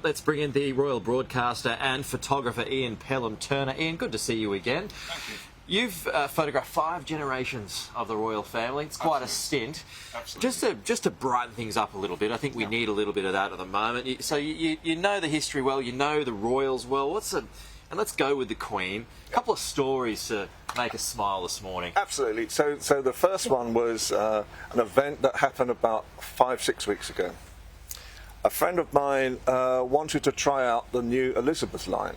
Let's bring in the royal broadcaster and photographer Ian Pelham Turner. Ian, good to see you again. Thank you. You've photographed 5 generations of the royal family. It's quite a stint. Absolutely. Just to brighten things up a little bit, I think we need a little bit of that at the moment. So you know the history well, you know the royals well. And let's go with the Queen. A couple of stories to make us smile this morning. Absolutely. So the first one was an event that happened about 5-6 weeks ago. A friend of mine wanted to try out the new Elizabeth line.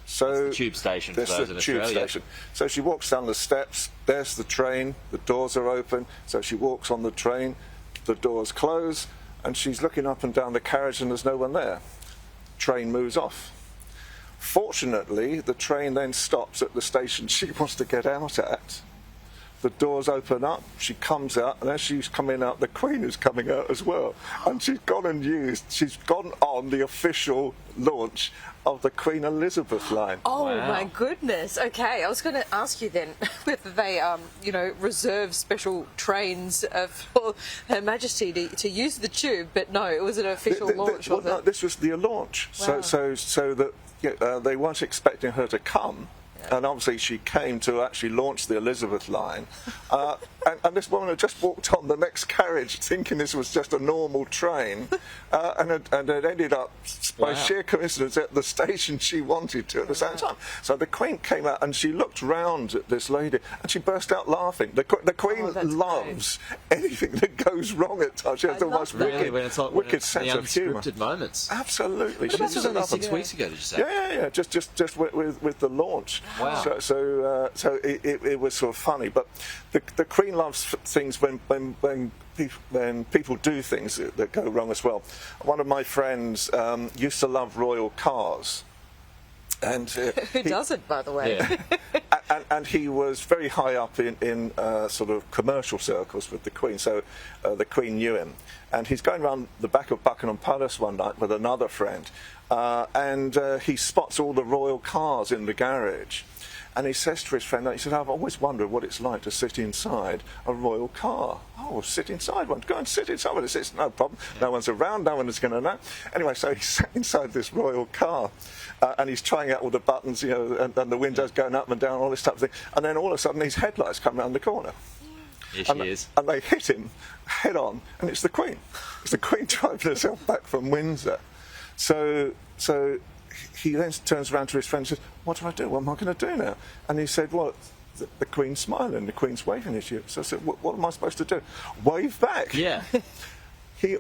So the tube station for those in Australia. Tube station. So she walks down the steps, there's the train, the doors are open, so she walks on the train, the doors close, and she's looking up and down the carriage and there's no one there. Train moves off. Fortunately, the train then stops at the station she wants to get out at. The doors open up, she comes out, and as she's coming out, the Queen is coming out as well. And she's gone on the official launch of the Queen Elizabeth line. Oh, wow. My goodness. Okay, I was going to ask you then whether they, reserve special trains for Her Majesty to use the tube, but no, it was an official launch of it. No, this was the launch. Wow. So that they weren't expecting her to come. And obviously she came to actually launch the Elizabeth line. And this woman had just walked on the next carriage thinking this was just a normal train and it ended up, by sheer coincidence, at the station she wanted to at the same time. So the Queen came out and she looked round at this lady and she burst out laughing. The Queen loves anything that goes wrong at times. She has the most wicked sense of humour. Unscripted moments. Absolutely. This was only 6 weeks ago, did you say? Yeah. Just with the launch. Wow. So it was sort of funny, but the Queen loves things when people do things that go wrong as well. One of my friends used to love royal cars, and who doesn't, by the way? Yeah. and he was very high up in sort of commercial circles with the Queen, so the Queen knew him. And he's going around the back of Buckingham Palace one night with another friend, and he spots all the royal cars in the garage. And he says to his friend, he said, I've always wondered what it's like to sit inside a royal car. Oh, sit inside one. Go and sit inside one. He says, no problem. No one's around. No one is going to know. Anyway, so he sat inside this royal car. And he's trying out all the buttons, and the windows going up and down, all this type of thing. And then all of a sudden, these headlights come round the corner. Here she is. And they hit him head on. And it's the Queen. It's the Queen driving herself back from Windsor. So he then turns around to his friend and says, what do I do? What am I going to do now? And he said, well, the Queen's smiling, the Queen's waving at you. So I said, what am I supposed to do? Wave back. Yeah. She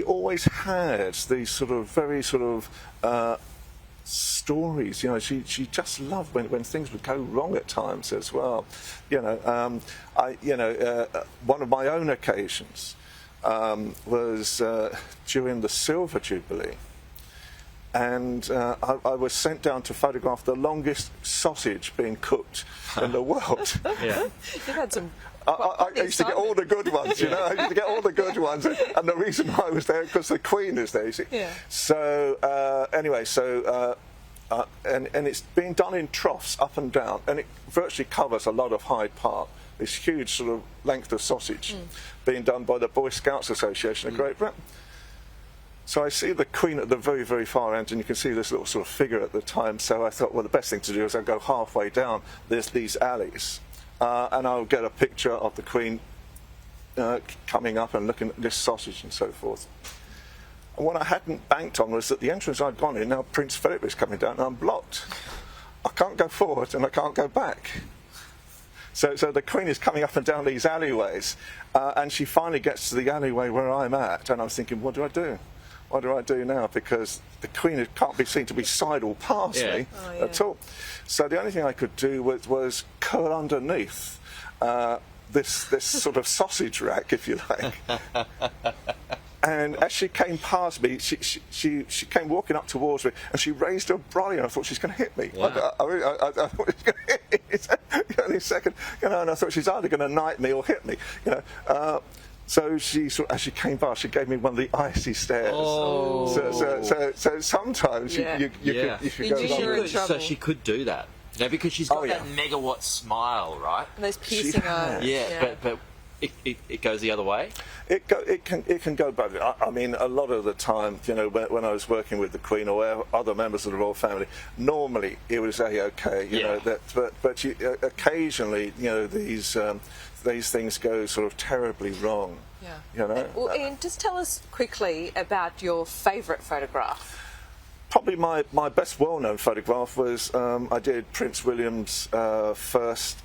always had these sort of very sort of stories. She just loved when things would go wrong at times as well. One of my own occasions was during the Silver Jubilee. And I was sent down to photograph the longest sausage being cooked in the world. Yeah. You've had some. I used to get all the good ones, I used to get all the good ones. And the reason why I was there, because the Queen is there, you see. Yeah. So, and it's being done in troughs up and down, and it virtually covers a lot of Hyde Park. This huge sort of length of sausage being done by the Boy Scouts Association of Great Britain. So I see the Queen at the very, very far end, and you can see this little sort of figure at the time. So I thought, well, the best thing to do is I'll go halfway down these alleys, and I'll get a picture of the Queen coming up and looking at this sausage and so forth. And what I hadn't banked on was that the entrance I'd gone in, now Prince Philip is coming down, and I'm blocked. I can't go forward and I can't go back. So the Queen is coming up and down these alleyways, and she finally gets to the alleyway where I'm at, and I'm thinking, what do I do? What do I do now? Because the Queen can't be seen to be sidled past me at all. So the only thing I could do was curl underneath this sort of sausage rack, if you like. And as she came past me, she came walking up towards me, and she raised her brolly, and I thought she's going to hit me. Wow. I thought she was going to hit me any second, and I thought she's either going to knight me or hit me, So as she came past, she gave me one of the icy stares. Oh. So sometimes you could go wrong. So she could do that. Because she's got that megawatt smile, right? And those piercing eyes. Yeah, but it goes the other way? It can go both. I mean, a lot of the time, you know, when I was working with the Queen or other members of the royal family, normally it was okay, you know. But occasionally, you know, these things go sort of terribly wrong. Yeah. You know. Well, Ian, just tell us quickly about your favourite photograph. Probably my best well-known photograph was I did Prince William's first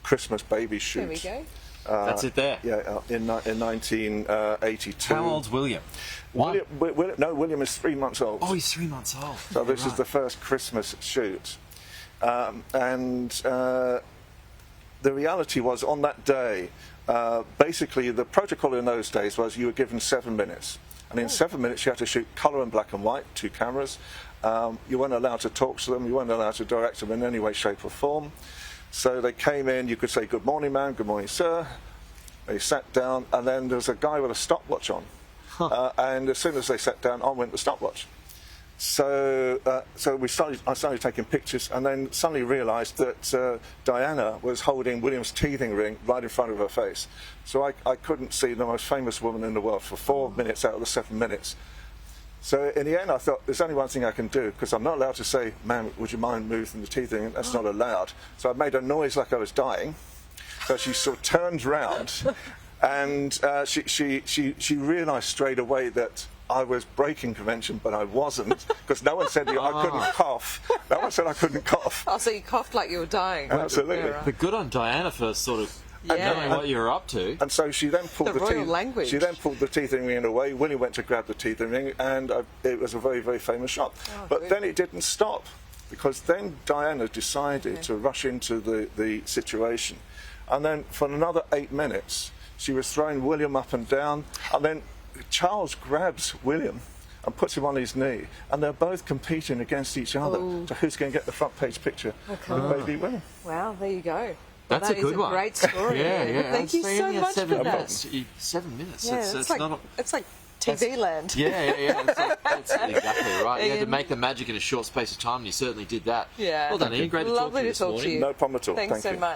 Christmas baby shoot. There we go. That's it there. Yeah, in 1982. How old's William? William is 3 months old. Oh, he's 3 months old. So this is the first Christmas shoot. The reality was, on that day, basically the protocol in those days was you were given 7 minutes. And in 7 minutes you had to shoot colour and black and white, 2 cameras. You weren't allowed to talk to them, you weren't allowed to direct them in any way, shape or form. So they came in, you could say, "Good morning, ma'am," "Good morning, sir." They sat down, and then there was a guy with a stopwatch on. And as soon as they sat down, on went the stopwatch. So I started taking pictures, and then suddenly realised that Diana was holding William's teething ring right in front of her face. So I couldn't see the most famous woman in the world for 4 minutes out of the 7 minutes. So in the end, I thought, there's only one thing I can do, because I'm not allowed to say, "Ma'am, would you mind moving the teething ring?" That's not allowed. So I made a noise like I was dying. So she sort of turned round, and she realised straight away that I was breaking convention, but I wasn't, because no one said I couldn't cough. No one said I couldn't cough. Oh, so you coughed like you were dying. Absolutely. Yeah, right. But good on Diana for sort of knowing what you were up to. And so she then pulled The royal language. She then pulled the teething ring away. Willie went to grab the teething ring, and it was a very, very famous shot. Oh, but good. then it didn't stop, because then Diana decided to rush into the situation, and then for another 8 minutes she was throwing William up and down, and then Charles grabs William and puts him on his knee, and they're both competing against each other to who's going to get the front page picture of baby William. Wow, there you go. That's That a good is one. Great story. Yeah. Thank you so much for 7 that. minutes. 7 minutes. Yeah, It's like, not it's like TV land. Yeah. That's exactly right. You had to Ian. make the magic in a short space of time, and you certainly did that. Yeah. Well done, Ian. Great to talk to Lovely you to this talk to morning. you. No problem at all. Thanks Thank so you. much.